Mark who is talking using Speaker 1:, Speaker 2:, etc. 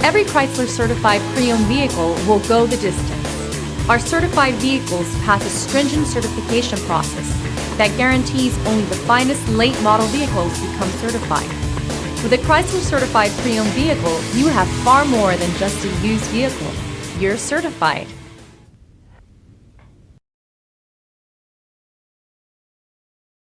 Speaker 1: Every Chrysler certified pre-owned vehicle will go the distance. Our certified vehicles pass a stringent certification process that guarantees only the finest late model vehicles become certified. With a Chrysler certified pre-owned vehicle, you have far more than just a used vehicle. You're certified.